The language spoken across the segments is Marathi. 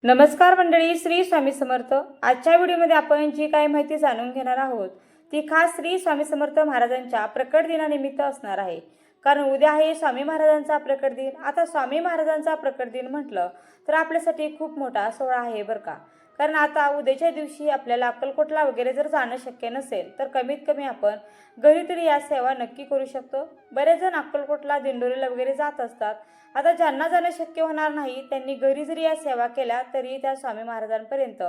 नमस्कार मंडळी, श्री स्वामी समर्थ। आजच्या व्हिडिओमध्ये आपण जी काही माहिती जाणून घेणार आहोत ती खास श्री स्वामी समर्थ महाराजांच्या प्रकट दिनानिमित्त असणार आहे। कारण उद्या आहे स्वामी महाराजांचा प्रकट दिन। आता स्वामी महाराजांचा प्रकट दिन म्हटलं तर आपल्यासाठी खूप मोठा सोहळा आहे बरं का। कारण आता उद्याच्या दिवशी आपल्याला अक्कलकोटला वगैरे जर जाणं शक्य नसेल तर कमीत कमी आपण घरी तरी या सेवा नक्की करू शकतो। बरेच जण अक्कलकोटला दिंडोरीला वगैरे जात असतात। आता ज्यांना जाणं शक्य होणार नाही त्यांनी घरी जरी या सेवा केल्या तरी त्या स्वामी महाराजांपर्यंत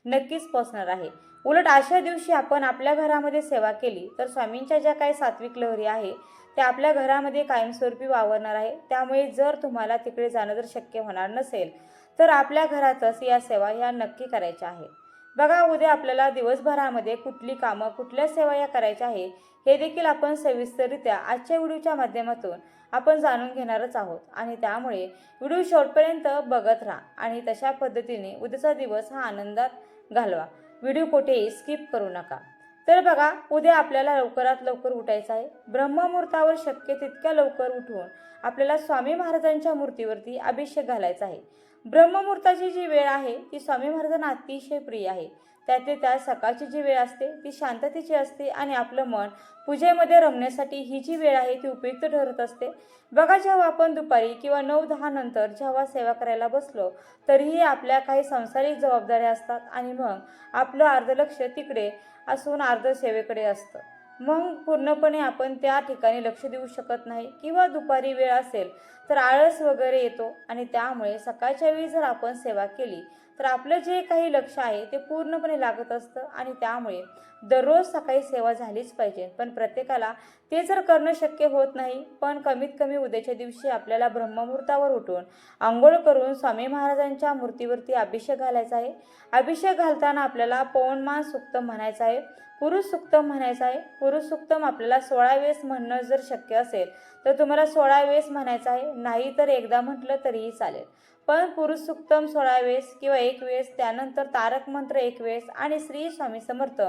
नक्कीच पोहोचणार आहे। उलट अशा दिवशी आपण आपल्या घरामध्ये सेवा केली तर स्वामींच्या ज्या काही सात्विक लहरी आहे त्या आपल्या घरामध्ये कायमस्वरूपी वावरणार आहे। त्यामुळे जर तुम्हाला तिकडे जाणं जर शक्य होणार नसेल तर आपल्या घरातच या सेवा ह्या नक्की करायच्या आहेत। बघा, उद्या आपल्याला दिवसभरामध्ये कुठली कामं कुठल्या सेवा या करायच्या आहे हे देखील आपण सविस्तररित्या आजच्या व्हिडिओच्या माध्यमातून आपण जाणून घेणारच आहोत। आणि त्यामुळे व्हिडिओ शेवटपर्यंत बघत राहा आणि तशा पद्धतीने उद्याचा दिवस हा आनंदात घालवा। व्हिडिओ कुठेही स्किप करू नका। तर बघा, उद्या आपल्याला लवकरात लवकर उठायचं आहे। ब्रह्ममुहूर्तावर शक्य तितक्या लवकर उठून आपल्याला स्वामी महाराजांच्या मूर्तीवरती अभिषेक घालायचा आहे। ब्रह्ममुहूर्ताची जी वेळ आहे ती स्वामी महाराजांना अतिशय प्रिय आहे। त्यातली त्यात सकाळची जी वेळ असते ती शांततेची असते आणि आपलं मन पूजेमध्ये रमण्यासाठी ही जी वेळ आहे ती उपयुक्त ठरत असते। बघा, जेव्हा आपण दुपारी किंवा 9-10 नंतर जेव्हा सेवा करायला बसलो तरीही आपल्या काही सांसारिक जबाबदाऱ्या असतात आणि मग आपलं अर्ध लक्ष तिकडे असून अर्ध सेवेकडे असतं। मग पूर्णपणे आपण त्या ठिकाणी लक्ष देऊ शकत नाही किंवा दुपारी वेळ असेल तर आळस वगैरे येतो आणि त्यामुळे सकाळच्या वेळी जर आपण सेवा केली तर आपलं जे काही लक्ष आहे ते पूर्णपणे लागत असतं आणि त्यामुळे दररोज सकाळी सेवा झालीच पाहिजे। पण प्रत्येकाला ते जर करणं शक्य होत नाही। पण कमीत कमी उद्याच्या दिवशी आपल्याला ब्रह्ममुहूर्तावर उठून आंघोळ करून स्वामी महाराजांच्या मूर्तीवरती अभिषेक घालायचा आहे। अभिषेक घालताना आपल्याला पवनमान सुक्तम म्हणायचं आहे, पुरुष सुक्तम म्हणायचं आहे। पुरुष सुक्तम आपल्याला 16 वेळेस म्हणणं जर शक्य असेल तर तुम्हाला 16 वेळेस म्हणायचं आहे, नाही तर एकदा म्हटलं तरीही चालेल। पण पुरुष सुक्तम 16 वेळेस किंवा 1 वेळेस, त्यानंतर तारक मंत्र 1 वेळेस आणि श्री स्वामी समर्थ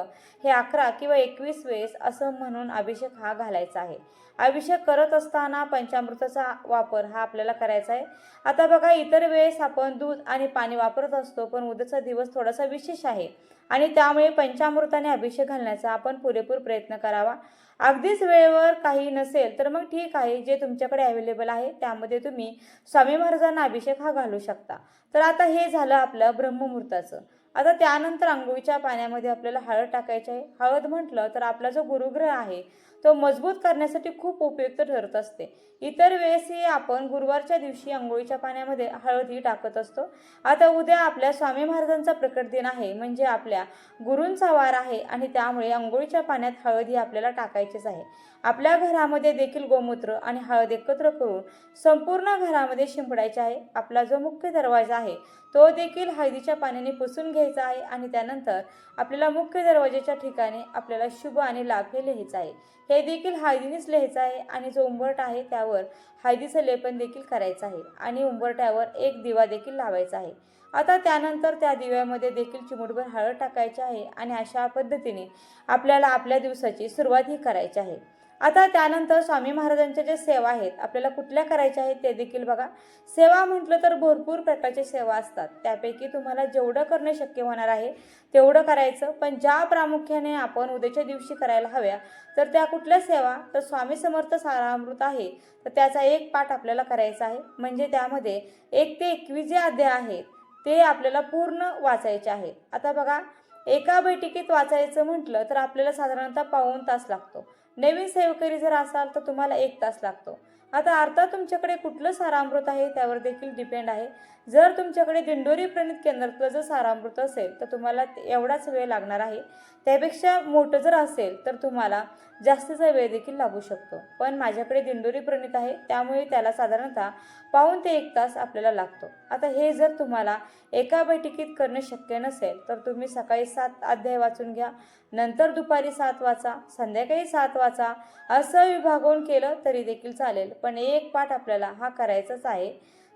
हे 11 किंवा 21 वेळेस असं म्हणून अभिषेक हा घालायचा आहे। अभिषेक करत असताना पंचामृताचा वापर हा आपल्याला करायचा आहे। आता बघा, इतर वेळेस आपण दूध आणि पाणी वापरत असतो पण उद्याचा दिवस थोडासा विशेष आहे आणि त्यामुळे पंचामृताने अभिषेक घालण्याचा आपण पुरेपूर प्रयत्न करावा। अगदीच वेळेवर काही नसेल तर मग ठीक आहे, जे तुमच्याकडे अवेलेबल आहे त्यामध्ये तुम्ही स्वामी महाराजांना अभिषेक हा घालू शकता। तर आता हे झालं आपलं ब्रह्ममुहूर्ताचं। आता त्यानंतर अंघोळीच्या पाण्यामध्ये आपल्याला हळद टाकायची आहे। हळद म्हटलं तर आपला जो गुरुग्रह आहे तो मजबूत करण्यासाठी खूप उपयुक्त ठरत असते। इतर वेळेसही आपण गुरुवारच्या दिवशी अंघोळीच्या पाण्यामध्ये हळद ही टाकत असतो। आता उद्या आपल्या स्वामी महाराजांचा प्रकट दिन आहे म्हणजे आपल्या गुरूंचा वार आहे आणि त्यामुळे अंघोळीच्या पाण्यात हळद ही आपल्याला टाकायचीच आहे। आपल्या घरामध्ये देखील गोमूत्र आणि हळद एकत्र करून संपूर्ण घरामध्ये शिंपडायचे आहे। आपला जो मुख्य दरवाजा आहे तो देखील हळदीच्या पाण्याने पुसून घ्यायचा आहे आणि त्यानंतर आपल्याला मुख्य दरवाजाच्या ठिकाणी आपल्याला शुभ आणि लाभ हे लिहायचं आहे। हे देखील हळदीनेच लिहायचं आहे आणि जो उंबरठा आहे त्यावर हळदीचं लेपन देखील करायचं आहे आणि उंबरठ्यावर एक दिवा देखील लावायचा आहे। आता त्यानंतर त्या दिव्यामध्ये देखील चिमूटभर हळद टाकायची आहे आणि अशा पद्धतीने आपल्याला आपल्या दिवसाची सुरुवात ही करायची आहे। आता त्यानंतर स्वामी महाराजांच्या ज्या सेवा आहेत आपल्याला कुठल्या करायच्या आहेत ते देखील बघा। सेवा म्हटलं तर भरपूर प्रकारच्या सेवा असतात, त्यापैकी तुम्हाला जेवढं करणं शक्य होणार आहे तेवढं करायचं। पण ज्या प्रामुख्याने आपण उद्याच्या दिवशी करायला हव्या तर त्या कुठल्या सेवा, तर स्वामी समर्थ सारामृत आहे तर त्याचा एक पाठ आपल्याला करायचा आहे। म्हणजे त्यामध्ये 1 ते 21 जे अध्याय आहेत ते आपल्याला पूर्ण वाचायचे आहेत। आता बघा, एका बैठकीत वाचायचं म्हटलं तर आपल्याला साधारणतः पाऊण तास लागतो। नवीन सेवकरी जर असाल तर तुम्हाला 1 तास लागतो। आता अर्थात तुमच्याकडे कुठलं सारामृत आहे त्यावर देखील डिपेंड आहे। जर तुमच्याकडे दिंडोरी प्रणित केंद्रातलं जर सारामृत असेल तर तुम्हाला एवढाच वेळ लागणार आहे। त्यापेक्षा मोठं जर असेल तर तुम्हाला जास्तीचा वेळ देखील लागू शकतो। पण माझ्याकडे दिंडोरी प्रणित आहे त्यामुळे त्याला साधारणतः पाऊण ते 1 तास आपल्याला लागतो। आता हे जर तुम्हाला एका बैठकीत करणं शक्य नसेल तर तुम्ही सकाळी 7 अध्याय वाचून घ्या, नंतर दुपारी 7 वाचा, संध्याकाळी 7 वाचा, असं विभागून केलं तरी देखील चालेल। पण एक पाठ आपल्याला हा करायचाच आहे।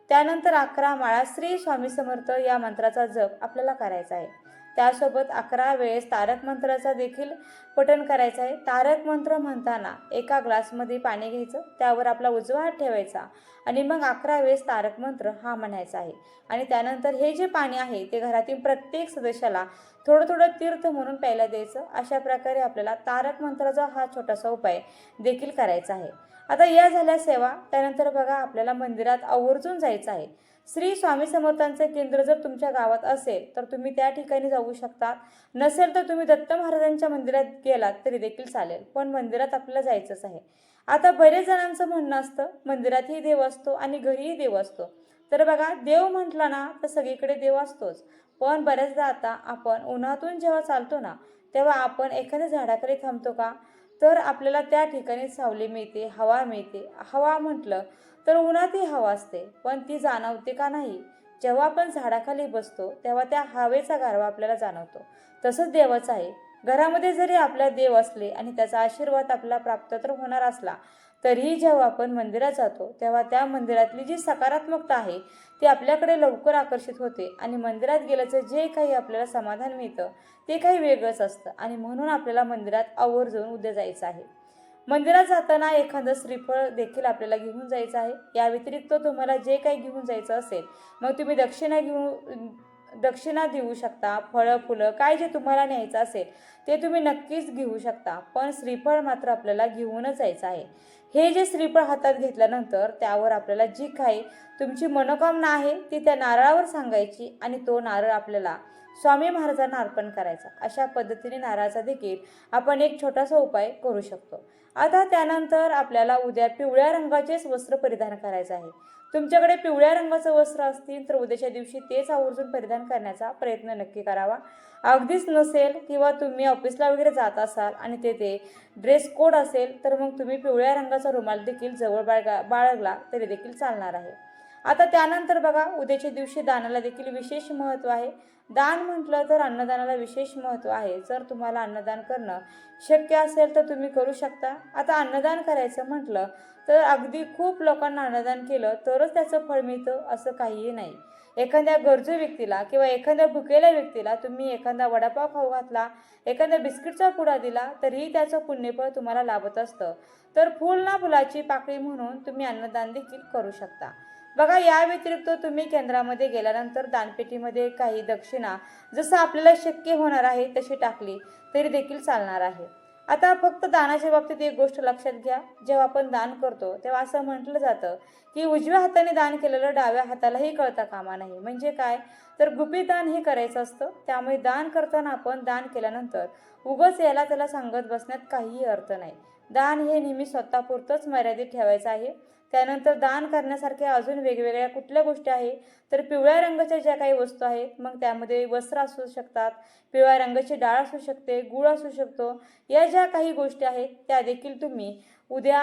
त्यानंतर 11 माळा श्री स्वामी समर्थ या मंत्राचा जप आपल्याला करायचा आहे। त्यासोबत 11 वेळेस तारक मंत्राचा देखील पठण करायचं आहे. तारक मंत्र म्हणताना एका ग्लासमध्ये पाणी घ्यायचं, त्यावर आपला उजवा हात ठेवायचा आणि मग 11 वेळेस तारक मंत्र हा म्हणायचा आहे. आणि त्यानंतर हे जे पाणी आहे ते घरातील प्रत्येक सदस्याला थोडं थोडं तीर्थ म्हणून प्यायला द्यायचं. अशा प्रकारे आपल्याला तारक मंत्राचा हा छोटासा उपाय देखील करायचा आहे. आता या झाल्या सेवा. त्यानंतर बघा आपल्याला मंदिरात आवर्जून जायचं आहे. श्री स्वामी समर्थांचे केंद्र जर तुमच्या गावात असेल तर तुम्ही त्या ठिकाणी जाऊ शकता. नसेल तर तुम्ही दत्त महाराजांच्या मंदिरात गेलात तरी देखील चालेल, पण मंदिरात आपल्याला जायचंच आहे. आता बरेच जणांचं म्हणणं असतं मंदिरातही देव असतो आणि घरीही देव असतो. तर बघा, देव म्हटला ना तर सगळीकडे देव असतोच, पण बऱ्याचदा आता आपण उन्हातून जेव्हा चालतो ना तेव्हा आपण एखाद्या झाडाखाली थांबतो का, तर आपल्याला त्या ठिकाणी सावली मिळते, हवा मिळते. हवा म्हटलं तर उन्हातही हवा असते, पण ती जाणवते का नाही? जेव्हा आपण झाडाखाली बसतो तेव्हा त्या हवेचा गारवा आपल्याला जाणवतो. तसंच देवाचं आहे. घरामध्ये जरी आपल्या देव असले आणि त्याचा आशीर्वाद आपल्याला प्राप्त तर होणार असला तरीही जेव्हा आपण मंदिरात जातो तेव्हा त्या मंदिरातली जी सकारात्मकता आहे ती आपल्याकडे लवकर आकर्षित होते आणि मंदिरात गेल्याचं जे काही आपल्याला समाधान मिळतं ते काही वेगळंच असतं. आणि म्हणून आपल्याला मंदिरात आवर्जून उद्या जायचं आहे. मंदिरात जाताना एखादं श्रीफळ देखील आपल्याला घेऊन जायचं आहे. या व्यतिरिक्त तुम्हाला जे काही घेऊन जायचं असेल मग तुम्ही दक्षिणा देऊ शकता. फळं फुलं काय जे तुम्हाला न्यायचं असेल ते तुम्ही नक्कीच घेऊ शकता, पण श्रीफळ मात्र आपल्याला घेऊनच जायचं आहे. हे जे श्रीफळ हातात घेतल्यानंतर त्यावर आपल्याला जी काही तुमची मनोकामना आहे ती त्या नारळावर सांगायची आणि तो नारळ आपल्याला स्वामी महाराजांना अर्पण करायचा. अशा पद्धतीने नारळाचा देखील आपण एक छोटासा उपाय करू शकतो. आता त्यानंतर आपल्याला उद्या पिवळ्या रंगाचेच वस्त्र परिधान करायचं आहे. तुमच्याकडे पिवळ्या रंगाचं वस्त्र असतील तर उद्याच्या दिवशी तेच आवर्जून परिधान करण्याचा प्रयत्न नक्की करावा. अगदीच नसेल किंवा तुम्ही ऑफिसला वगैरे जात असाल आणि तेथे ड्रेस कोड असेल तर मग तुम्ही पिवळ्या रंगाचा रुमाल देखील जवळ बाळगला तरी देखील चालणार आहे. आता त्यानंतर बघा, उद्याच्या दिवशी दानाला देखील विशेष महत्त्व आहे. दान म्हटलं तर अन्नदानाला विशेष महत्त्व आहे. जर तुम्हाला अन्नदान करणं शक्य असेल तर तुम्ही करू शकता. आता अन्नदान करायचं म्हटलं तर अगदी खूप लोकांना अन्नदान केलं तरच त्याचं फळ मिळतं असं काहीही नाही. एखाद्या गरजू व्यक्तीला किंवा एखाद्या भुकेल्या व्यक्तीला तुम्ही एखादा वडापाव खाऊ घातला, एखाद्या बिस्किटचा पुडा दिला तरीही त्याचं पुण्यफळ तुम्हाला लाभत असतं. तर फुल ना फुलाची पाकळी म्हणून तुम्ही अन्नदान देखील करू शकता. बघा, या व्यतिरिक्त तुम्ही केंद्रामध्ये गेल्यानंतर दानपेटीमध्ये काही दक्षिणा जसं आपल्याला शक्य होणार आहे तशी टाकली तरी देखील चालणार आहे. आता फक्त दानाच्या बाबतीत एक गोष्ट लक्षात घ्या, जेव्हा आपण दान करतो तेव्हा असं म्हटलं जातं की उजव्या हाताने दान केलेलं डाव्या हातालाही कळता कामा नाही. म्हणजे काय, तर गुपित दान हे करायचं असतं. त्यामुळे दान करताना आपण दान केल्यानंतर उगाच याला त्याला सांगत बसण्यात काहीही अर्थ नाही. दान हे नेहमी स्वतःपुरतंच मर्यादित ठेवायचं आहे. त्यानंतर दान करण्यासारख्या अजून वेगवेगळ्या कुठल्या गोष्टी आहे तर पिवळ्या रंगाच्या ज्या काही वस्तू आहेत मग त्यामध्ये वस्त्र असू शकतात, पिवळ्या रंगाची डाळ असू शकते, गूळ असू शकतो. या ज्या काही गोष्टी आहेत त्या देखील तुम्ही उद्या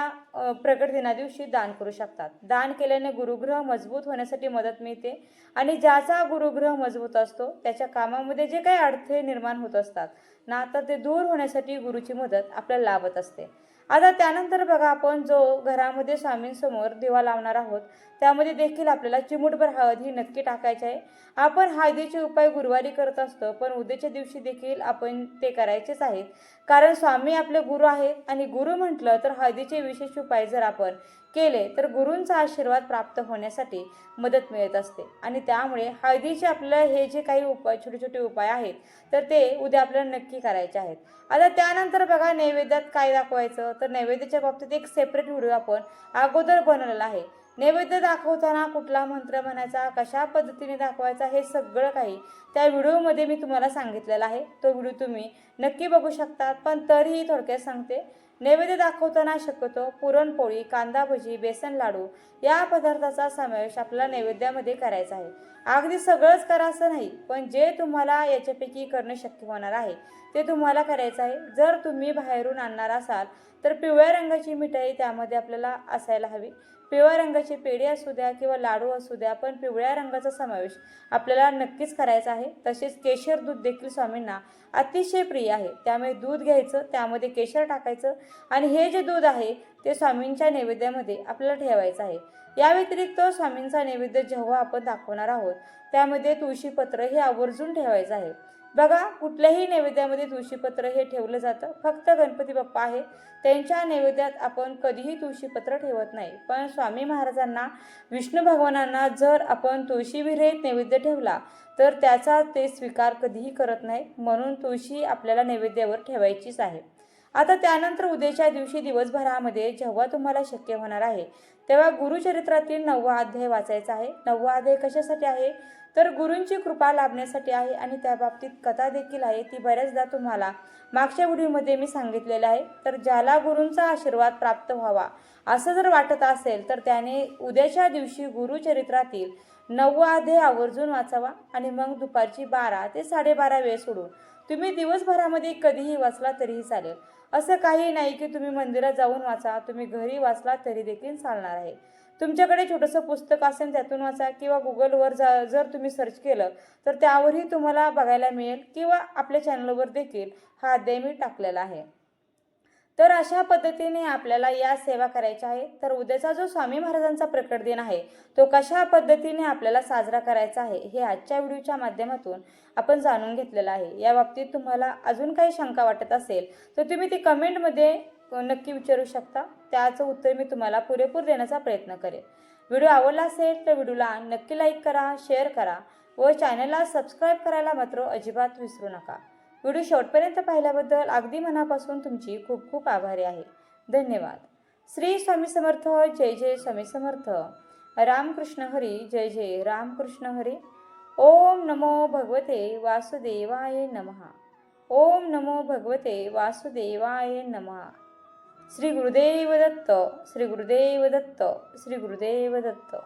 प्रकट दिना दिवशी दान करू शकतात. दान केल्याने गुरुग्रह मजबूत होण्यासाठी मदत मिळते आणि ज्याचा गुरुग्रह मजबूत असतो त्याच्या कामामध्ये जे काही अडथळे निर्माण होत असतात ना तर ते दूर होण्यासाठी गुरुची मदत आपल्याला लाभत असते. आता त्यानंतर बघा, आपण जो घरामध्ये स्वामींसमोर दिवा लावणार आहोत त्यामध्ये देखील आपल्याला चिमूटभर हळद ही नक्की टाकायची आहे. आपण हळदीचे उपाय गुरुवारी करत असतो, पण उद्याच्या दिवशी देखील आपण ते करायचेच आहेत, कारण स्वामी आपले गुरु आहेत आणि गुरु म्हटलं तर हळदीचे विशेष उपाय जर आपण केले तर गुरूंचा आशीर्वाद प्राप्त होण्यासाठी मदत मिळत असते. आणि त्यामुळे हळदीचे आपल्याला हे जे काही उपाय छोटे छोटे उपाय आहेत तर ते उद्या आपल्याला नक्की करायचे आहेत. आता त्यानंतर बघा, नैवेद्यात काय दाखवायचं तर नैवेद्याच्या बाबतीत एक सेपरेट व्हिडिओ आपण अगोदर बनवलेला आहे. नैवेद्य दाखवताना कुठला मंत्र म्हणायचा, कशा पद्धतीने दाखवायचा, हे सगळं काही त्या व्हिडिओमध्ये मी तुम्हाला सांगितलेलं आहे. तो व्हिडिओ तुम्ही नक्की बघू शकता. पण तरीही थोडक्यात सांगते, नैवेद्य दाखवताना शक्यतो पुरणपोळी, कांदा भजी, बेसन लाडू या पदार्थाचा समावेश आपल्याला नैवेद्यामध्ये करायचा आहे. अगदी सगळंच करा असं नाही, पण जे तुम्हाला याच्यापैकी करणं शक्य होणार आहे ते तुम्हाला करायचं आहे. जर तुम्ही बाहेरून आणणार असाल तर पिवळ्या रंगाची मिठाई त्यामध्ये आपल्याला असायला हवी. पिवळ्या रंगाचे पेढे असू द्या किंवा लाडू असू द्या, पण पिवळ्या रंगाचा समावेश आपल्याला नक्कीच करायचा आहे. तसेच केशर दूध देखील स्वामींना अतिशय प्रिय आहे, त्यामुळे दूध घ्यायचं, त्यामध्ये केशर टाकायचं आणि हे जे दूध आहे ते स्वामींच्या नैवेद्यामध्ये आपल्याला ठेवायचं आहे. या व्यतिरिक्त स्वामींचा नैवेद्य जेव्हा आपण दाखवणार आहोत त्यामध्ये तुळशीपत्र हे आवर्जून ठेवायचं आहे. बघा, कुठल्याही नैवेद्यामध्ये तुळशीपत्र हे ठेवलं जातं. फक्त गणपती बाप्पा आहे त्यांच्या नैवेद्यात आपण कधीही तुळशीपत्र ठेवत नाही. पण स्वामी महाराजांना, विष्णू भगवानांना जर आपण तुळशी विरहित नैवेद्य ठेवला तर त्याचा ते स्वीकार कधीही करत नाही. म्हणून तुळशी आपल्याला नैवेद्यावर ठेवायचीच आहे. आता त्यानंतर उद्याच्या दिवशी दिवसभरामध्ये जेव्हा तुम्हाला शक्य होणार आहे तेव्हा गुरुचरित्रातील 9वा अध्याय वाचायचा आहे. 9वा अध्याय कशासाठी आहे तर गुरूंची कृपा लाभण्यासाठी आहे आणि त्या बाबतीत कथा देखील आहे. ती बऱ्याचदा तुम्हाला मागच्या व्हिडिओमध्ये मी सांगितलेलं आहे. तर ज्याला गुरूंचा आशीर्वाद प्राप्त व्हावा असं जर वाटत असेल तर त्याने उद्याच्या दिवशी गुरुचरित्रातील 9वा अध्याय आवर्जून वाचावा आणि मग दुपारची 12 ते 12:30 वेळ सोडून तुम्ही दिवसभरामध्ये कधीही वाचला तरीही चालेल. असं काही नाही की तुम्ही मंदिरात जाऊन वाचा, तुम्ही घरी वाचला तरी देखील चालणार आहे. तुमच्याकडे छोटंसं पुस्तक असेल त्यातून वाचा किंवा गुगलवर जर तुम्ही सर्च केलं तर त्यावरही तुम्हाला बघायला मिळेल किंवा आपल्या चॅनलवर देखील हा अध्याय मी टाकलेला आहे. तर अशा पद्धतीने आपल्याला या सेवा करायच्या आहे. तर उद्याचा जो स्वामी महाराजांचा प्रकट दिन आहे तो कशा पद्धतीने आपल्याला साजरा करायचा आहे हे आजच्या व्हिडिओच्या माध्यमातून आपण जाणून घेतलेलं आहे. या बाबतीत तुम्हाला अजून काही शंका वाटत असेल तर तुम्ही ती कमेंटमध्ये नक्की विचारू शकता. त्याचं उत्तर मी तुम्हाला पुरेपूर देण्याचा प्रयत्न करेन. व्हिडिओ आवडला असेल तर व्हिडिओला नक्की लाईक करा, शेअर करा व चॅनलला सबस्क्राईब करायला मात्र अजिबात विसरू नका. व्हिडिओ शेवटपर्यंत पाहिल्याबद्दल अगदी मनापासून तुमची खूप खूप आभारी आहे. धन्यवाद. श्री स्वामी समर्थ. जय जय स्वामी समर्थ. रामकृष्ण हरी. जय जय रामकृष्ण हरी. ओम नमो भगवते वासुदेवाय नमः. ओम नमो भगवते वासुदेवाय नमः. श्री गुरुदेव दत्त. श्री गुरुदेव दत्त. श्री गुरुदेव दत्त.